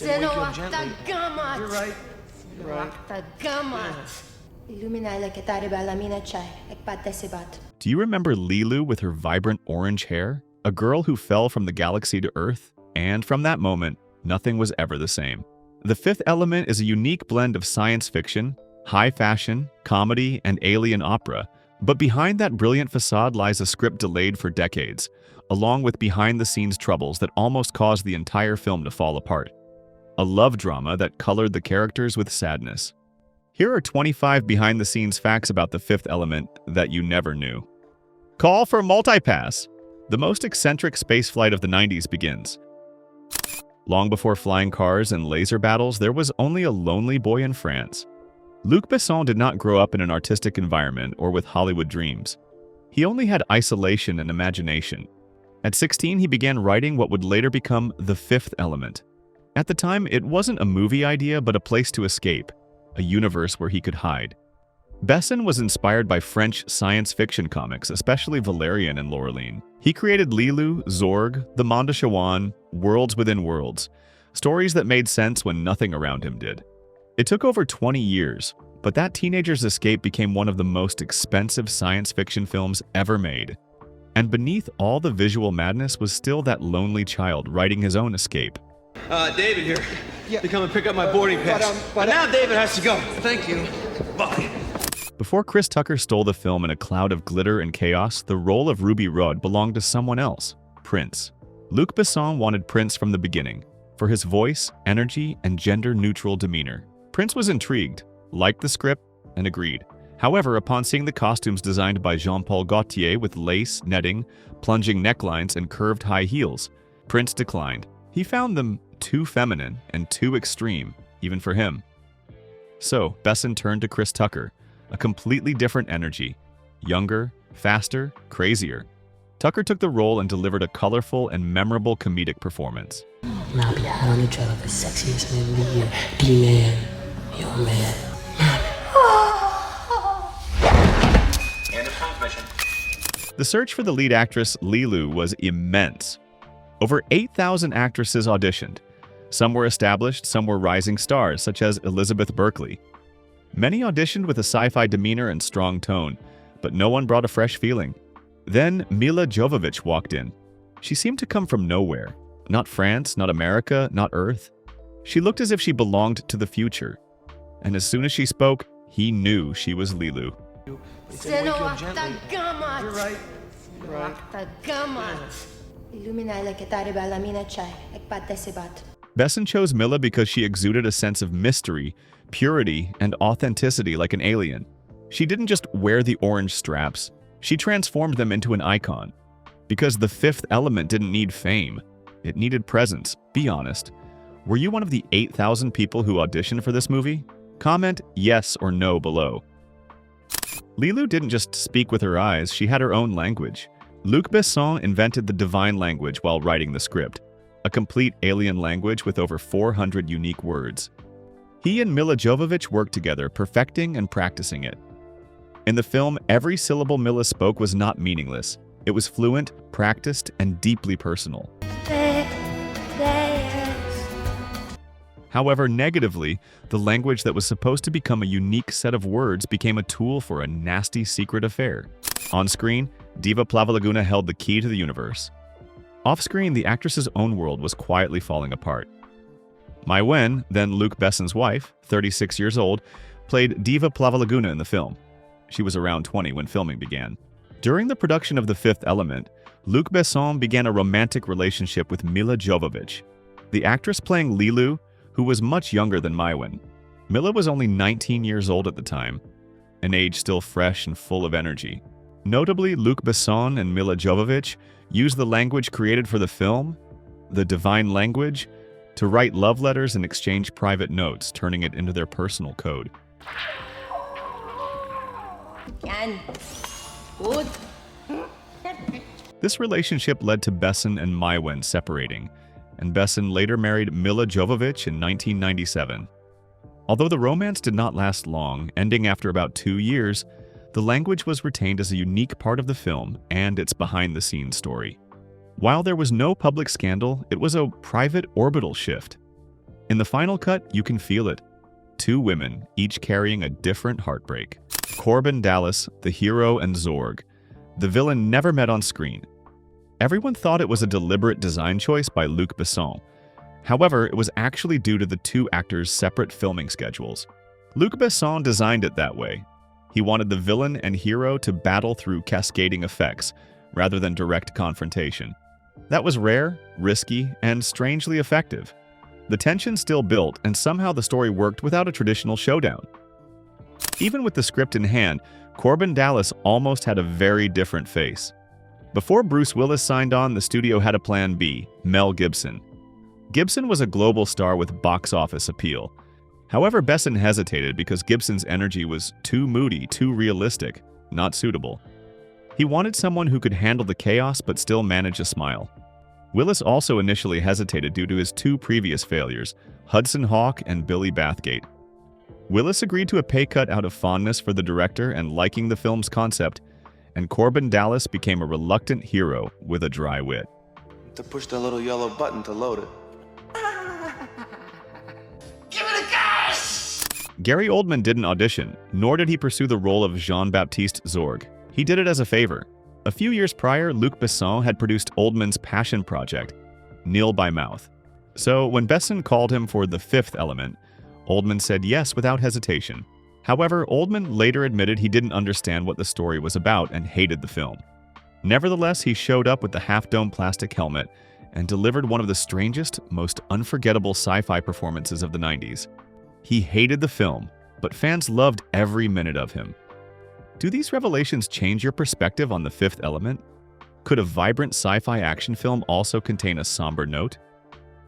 You're right. You're right. Do you remember Leeu with her vibrant orange hair? A girl who fell from the galaxy to Earth? And from that moment, nothing was ever the same. The Fifth Element is a unique blend of science fiction, high fashion, comedy, and alien opera. But behind that brilliant facade lies a script delayed for decades, along with behind-the-scenes troubles that almost caused the entire film to fall apart. A love drama that colored the characters with sadness. Here are 25 behind-the-scenes facts about The Fifth Element that you never knew. Call for Multipass! The most eccentric spaceflight of the 90s begins. Long before flying cars and laser battles, there was only a lonely boy in France. Luc Besson did not grow up in an artistic environment or with Hollywood dreams. He only had isolation and imagination. At 16, he began writing what would later become The Fifth Element. At the time, it wasn't a movie idea, but a place to escape, a universe where he could hide. Besson was inspired by French science fiction comics, especially Valerian and Laureline. He created Leeu, Zorg, The Monde de Chawan, Worlds Within Worlds, stories that made sense when nothing around him did. It took over 20 years, but that teenager's escape became one of the most expensive science fiction films ever made. And beneath all the visual madness was still that lonely child writing his own escape. David here. Yeah. To come and pick up my boarding pass. But now David has to go. Thank you. Bye. Before Chris Tucker stole the film in a cloud of glitter and chaos, the role of Ruby Rhod belonged to someone else, Prince. Luc Besson wanted Prince from the beginning, for his voice, energy, and gender-neutral demeanor. Prince was intrigued, liked the script, and agreed. However, upon seeing the costumes designed by Jean-Paul Gaultier with lace, netting, plunging necklines, and curved high heels, Prince declined. He found them too feminine and too extreme, even for him. So, Besson turned to Chris Tucker, a completely different energy, younger, faster, crazier. Tucker took the role and delivered a colorful and memorable comedic performance. I'll be out on the trail of the sexiest man in the year. D-man, your man. End of transmission. The search for the lead actress, Leeu, was immense. Over 8,000 actresses auditioned. Some were established, some were rising stars, such as Elizabeth Berkley. Many auditioned with a sci-fi demeanor and strong tone, but no one brought a fresh feeling. Then Mila Jovovich walked in. She seemed to come from nowhere. Not France, not America, not Earth. She looked as if she belonged to the future. And as soon as she spoke, he knew she was Leeu. You're right. You're right. Besson chose Mila because she exuded a sense of mystery, purity, and authenticity like an alien. She didn't just wear the orange straps, she transformed them into an icon. Because The Fifth Element didn't need fame, it needed presence. Be honest. Were you one of the 8,000 people who auditioned for this movie? Comment yes or no below. Leeu didn't just speak with her eyes, she had her own language. Luc Besson invented the divine language while writing the script, a complete alien language with over 400 unique words. He and Mila Jovovich worked together, perfecting and practicing it. In the film, every syllable Mila spoke was not meaningless. It was fluent, practiced, and deeply personal. However, negatively, the language that was supposed to become a unique set of words became a tool for a nasty secret affair. On screen, Diva Plavalaguna held the key to the universe. Off-screen, the actress's own world was quietly falling apart. Mai Wen, then Luc Besson's wife, 36 years old, played Diva Plavalaguna in the film. She was around 20 when filming began. During the production of The Fifth Element, Luc Besson began a romantic relationship with Mila Jovovich, the actress playing Leeu, who was much younger than Mai Wen. Mila was only 19 years old at the time, an age still fresh and full of energy. Notably, Luc Besson and Mila Jovovich used the language created for the film, the divine language, to write love letters and exchange private notes, turning it into their personal code. This relationship led to Besson and Mai Wen separating, and Besson later married Mila Jovovich in 1997. Although the romance did not last long, ending after about 2 years, the language was retained as a unique part of the film and its behind-the-scenes story. While there was no public scandal, it was a private orbital shift. In the final cut, you can feel it. Two women, each carrying a different heartbreak. Corbin Dallas, the hero, and Zorg. The villain never met on screen. Everyone thought it was a deliberate design choice by Luc Besson. However, it was actually due to the two actors' separate filming schedules. Luc Besson designed it that way. He wanted the villain and hero to battle through cascading effects, rather than direct confrontation. That was rare, risky, and strangely effective. The tension still built, and somehow the story worked without a traditional showdown. Even with the script in hand, Corbin Dallas almost had a very different face. Before Bruce Willis signed on, the studio had a plan B, Mel Gibson. Gibson was a global star with box office appeal. However, Besson hesitated because Gibson's energy was too moody, too realistic, not suitable. He wanted someone who could handle the chaos but still manage a smile. Willis also initially hesitated due to his two previous failures, Hudson Hawk and Billy Bathgate. Willis agreed to a pay cut out of fondness for the director and liking the film's concept, and Corbin Dallas became a reluctant hero with a dry wit. To push the little yellow button to load it. Gary Oldman didn't audition, nor did he pursue the role of Jean-Baptiste Zorg. He did it as a favor. A few years prior, Luc Besson had produced Oldman's passion project, Nil by Mouth. So when Besson called him for The Fifth Element, Oldman said yes without hesitation. However, Oldman later admitted he didn't understand what the story was about and hated the film. Nevertheless, he showed up with the half-dome plastic helmet and delivered one of the strangest, most unforgettable sci-fi performances of the 90s. He hated the film, but fans loved every minute of him. Do these revelations change your perspective on The Fifth Element? Could a vibrant sci-fi action film also contain a somber note?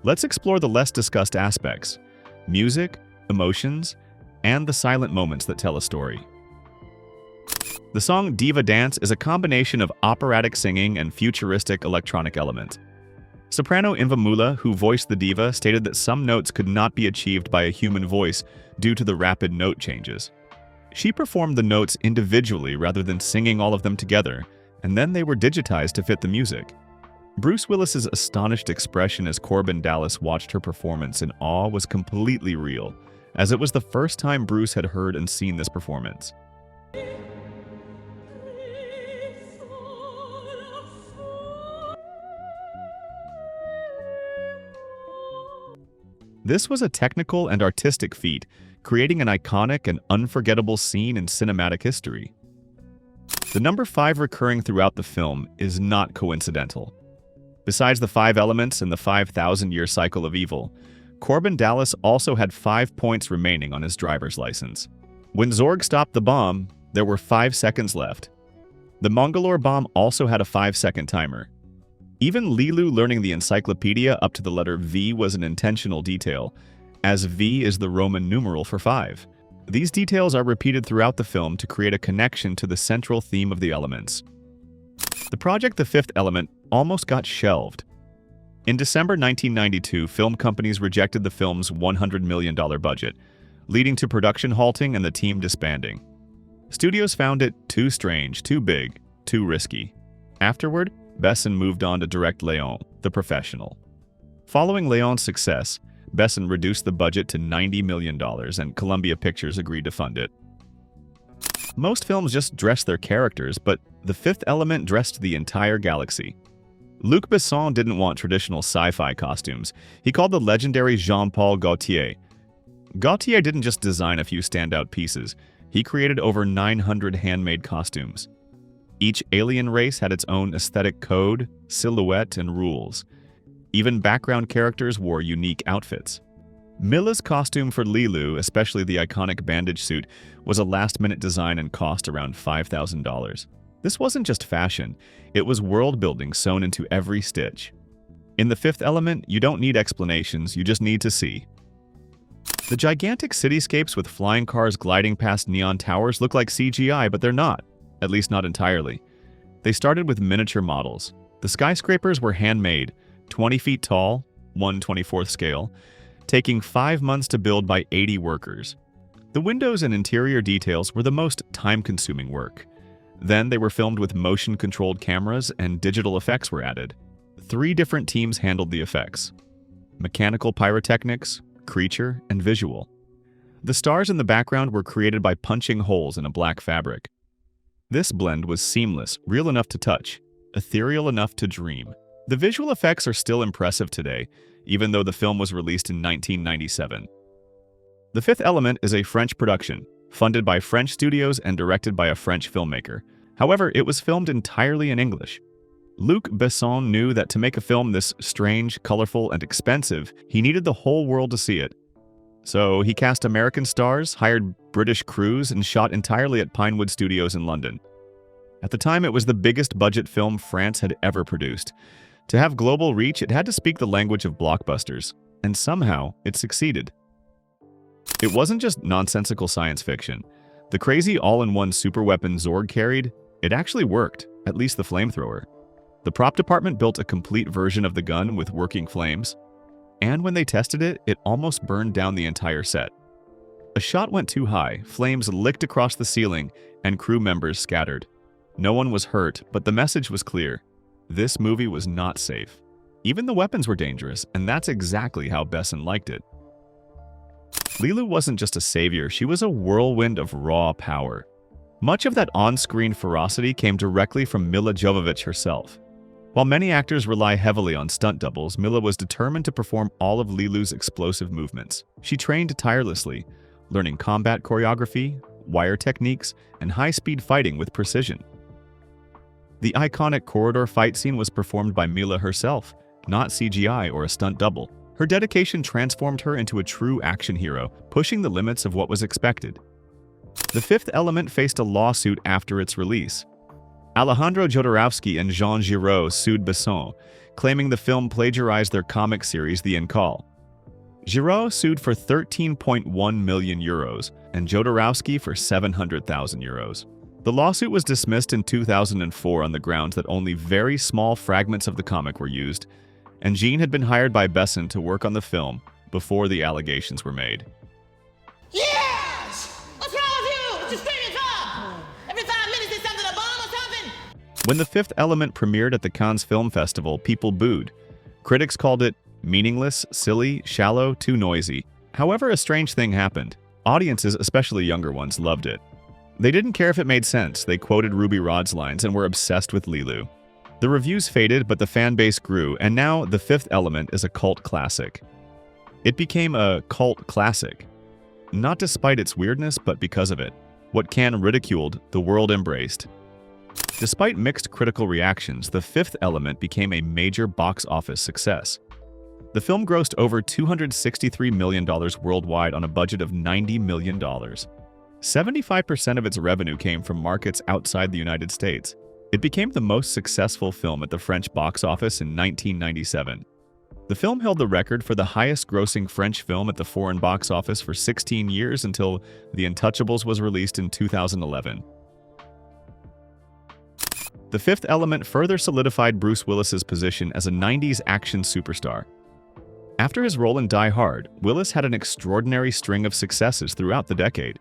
Let's explore the less discussed aspects: music, emotions, and the silent moments that tell a story. The song DVa Dance is a combination of operatic singing and futuristic electronic elements. Soprano Inva Mula, who voiced the diva, stated that some notes could not be achieved by a human voice due to the rapid note changes. She performed the notes individually rather than singing all of them together, and then they were digitized to fit the music. Bruce Willis's astonished expression as Corbin Dallas watched her performance in awe was completely real, as it was the first time Bruce had heard and seen this performance. This was a technical and artistic feat, creating an iconic and unforgettable scene in cinematic history. The number 5 recurring throughout the film is not coincidental. Besides the 5 elements and the 5,000-year cycle of evil, Corbin Dallas also had 5 points remaining on his driver's license. When Zorg stopped the bomb, there were 5 seconds left. The Mangalore bomb also had a 5-second timer. Even Leeu learning the encyclopedia up to the letter V was an intentional detail, as V is the Roman numeral for 5. These details are repeated throughout the film to create a connection to the central theme of the elements. The project The Fifth Element almost got shelved. In December 1992, film companies rejected the film's $100 million budget, leading to production halting and the team disbanding. Studios found it too strange, too big, too risky. Afterward, Besson moved on to direct Leeu, The Professional. Following Leeu's success, Besson reduced the budget to $90 million, and Columbia Pictures agreed to fund it. Most films just dress their characters, but The Fifth Element dressed the entire galaxy. Luc Besson didn't want traditional sci-fi costumes. He called the legendary Jean-Paul Gaultier. Gaultier didn't just design a few standout pieces. He created over 900 handmade costumes. Each alien race had its own aesthetic code, silhouette, and rules. Even background characters wore unique outfits. Mila's costume for Leeu, especially the iconic bandage suit, was a last-minute design and cost around $5,000. This wasn't just fashion, it was world-building sewn into every stitch. In The Fifth Element, you don't need explanations, you just need to see. The gigantic cityscapes with flying cars gliding past neon towers look like CGI, but they're not. At least not entirely. They started with miniature models. The skyscrapers were handmade, 20 feet tall, 1/24th scale, taking 5 months to build by 80 workers. The windows and interior details were the most time-consuming work. Then they were filmed with motion-controlled cameras and digital effects were added. 3 different teams handled the effects: mechanical pyrotechnics, creature, and visual. The stars in the background were created by punching holes in a black fabric. This blend was seamless, real enough to touch, ethereal enough to dream. The visual effects are still impressive today, even though the film was released in 1997. The Fifth Element is a French production, funded by French studios and directed by a French filmmaker. However, it was filmed entirely in English. Luc Besson knew that to make a film this strange, colorful, and expensive, he needed the whole world to see it. So he cast American stars, hired British crews, and shot entirely at Pinewood Studios in London. At the time, it was the biggest budget film France had ever produced. To have global reach, it had to speak the language of blockbusters, and somehow it succeeded. It wasn't just nonsensical science fiction. The crazy all-in-one superweapon Zorg carried, it actually worked, at least the Flamethrower. The prop department built a complete version of the gun with working flames, and when they tested it, it almost burned down the entire set. A shot went too high, flames licked across the ceiling, and crew members scattered. No one was hurt, but the message was clear. This movie was not safe. Even the weapons were dangerous, and that's exactly how Besson liked it. Leeu wasn't just a savior, she was a whirlwind of raw power. Much of that on-screen ferocity came directly from Mila Jovovich herself. While many actors rely heavily on stunt doubles, Mila was determined to perform all of Leeu's explosive movements. She trained tirelessly, learning combat choreography, wire techniques, and high-speed fighting with precision. The iconic corridor fight scene was performed by Mila herself, not CGI or a stunt double. Her dedication transformed her into a true action hero, pushing the limits of what was expected. The Fifth Element faced a lawsuit after its release. Alejandro Jodorowsky and Jean Giraud sued Besson, claiming the film plagiarized their comic series The Incal. Giraud sued for 13.1 million euros and Jodorowsky for 700,000 euros. The lawsuit was dismissed in 2004 on the grounds that only very small fragments of the comic were used, and Jean had been hired by Besson to work on the film before the allegations were made. Yes! What's wrong with you? It's your screaming job! Every 5 minutes there's something, a bomb or something? When The Fifth Element premiered at the Cannes Film Festival, people booed. Critics called it meaningless, silly, shallow, too noisy. However, a strange thing happened. Audiences, especially younger ones, loved it. They didn't care if it made sense. They quoted Ruby Rod's lines and were obsessed with Leeu. The reviews faded, but the fan base grew, and now The Fifth Element is a cult classic. It became a cult classic. Not despite its weirdness, but because of it. What Cannes ridiculed, the world embraced. Despite mixed critical reactions, The Fifth Element became a major box office success. The film grossed over $263 million worldwide on a budget of $90 million. 75% of its revenue came from markets outside the United States. It became the most successful film at the French box office in 1997. The film held the record for the highest-grossing French film at the foreign box office for 16 years until The Untouchables was released in 2011. The Fifth Element further solidified Bruce Willis's position as a 90s action superstar. After his role in Die Hard, Willis had an extraordinary string of successes throughout the decade.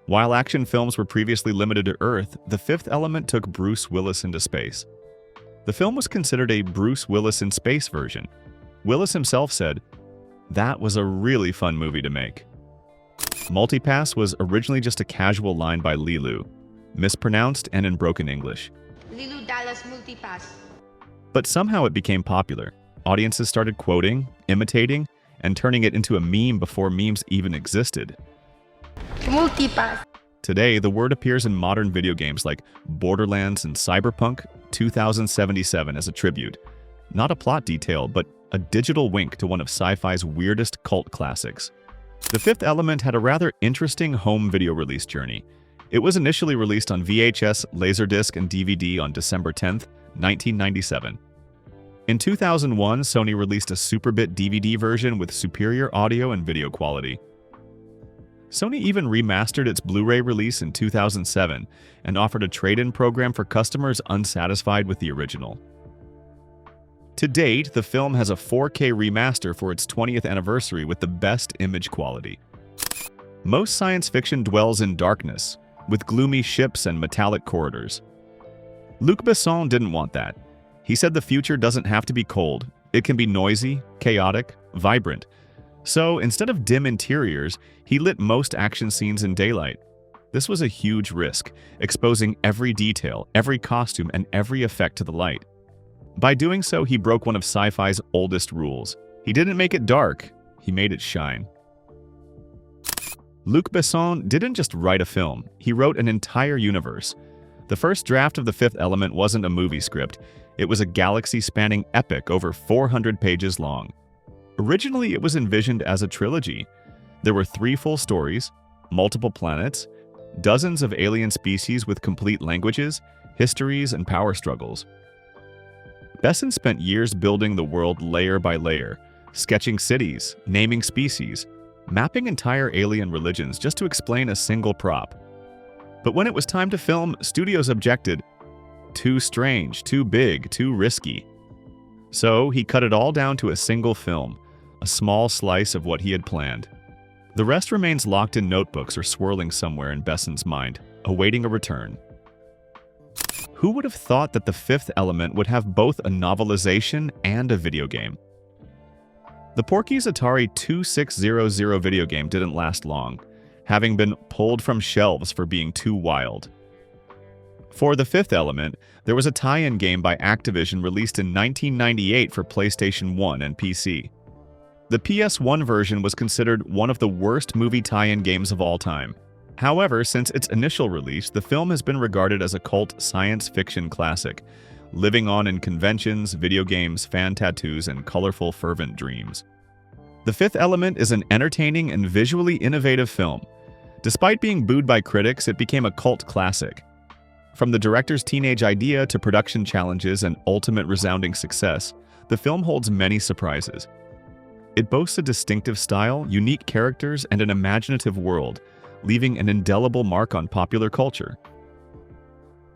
While action films were previously limited to Earth, The Fifth Element took Bruce Willis into space. The film was considered a Bruce Willis in space version. Willis himself said, "That was a really fun movie to make." Multipass was originally just a casual line by Leeu, mispronounced and in broken English. Leeu Dallas Multipass. But somehow it became popular. Audiences started quoting, imitating, and turning it into a meme before memes even existed. Multipass. Today, the word appears in modern video games like Borderlands and Cyberpunk 2077 as a tribute. Not a plot detail, but a digital wink to one of sci-fi's weirdest cult classics. The Fifth Element had a rather interesting home video release journey. It was initially released on VHS, Laserdisc, and DVD on December 10, 1997. In 2001, Sony released a Superbit DVD version with superior audio and video quality. Sony even remastered its Blu-ray release in 2007 and offered a trade-in program for customers unsatisfied with the original. To date, the film has a 4K remaster for its 20th anniversary with the best image quality. Most science fiction dwells in darkness, with gloomy ships and metallic corridors. Luc Besson didn't want that. He said the future doesn't have to be cold. It can be noisy, chaotic, vibrant. So instead of dim interiors, he lit most action scenes in daylight. This was a huge risk, exposing every detail, every costume, and every effect to the light. By doing so, he broke one of sci-fi's oldest rules. He didn't make it dark, he made it shine. Luc Besson didn't just write a film, he wrote an entire universe. The first draft of The Fifth Element wasn't a movie script, it was a galaxy-spanning epic over 400 pages long. Originally, it was envisioned as a trilogy. There were 3 full stories, multiple planets, dozens of alien species with complete languages, histories, and power struggles. Besson spent years building the world layer by layer, sketching cities, naming species, mapping entire alien religions just to explain a single prop. But when it was time to film, studios objected. Too strange, too big, too risky. So he cut it all down to a single film, a small slice of what he had planned. The rest remains locked in notebooks or swirling somewhere in Besson's mind, awaiting a return. Who would have thought that The Fifth Element would have both a novelization and a video game? The Porky's Atari 2600 video game didn't last long, having been pulled from shelves for being too wild. For The Fifth Element, there was a tie-in game by Activision released in 1998 for PlayStation 1 and PC. The PS1 version was considered one of the worst movie tie-in games of all time. However, since its initial release, the film has been regarded as a cult science fiction classic, living on in conventions, video games, fan tattoos, and colorful, fervent dreams. The Fifth Element is an entertaining and visually innovative film. Despite being booed by critics, it became a cult classic. From the director's teenage idea to production challenges and ultimate resounding success, the film holds many surprises. It boasts a distinctive style, unique characters, and an imaginative world, leaving an indelible mark on popular culture.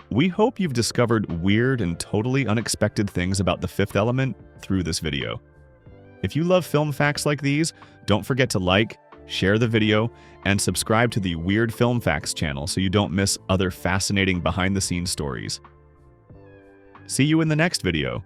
We hope you've discovered weird and totally unexpected things about The Fifth Element through this video. If you love film facts like these, don't forget to like, share the video, and subscribe to the Weird Film Facts channel so you don't miss other fascinating behind-the-scenes stories. See you in the next video.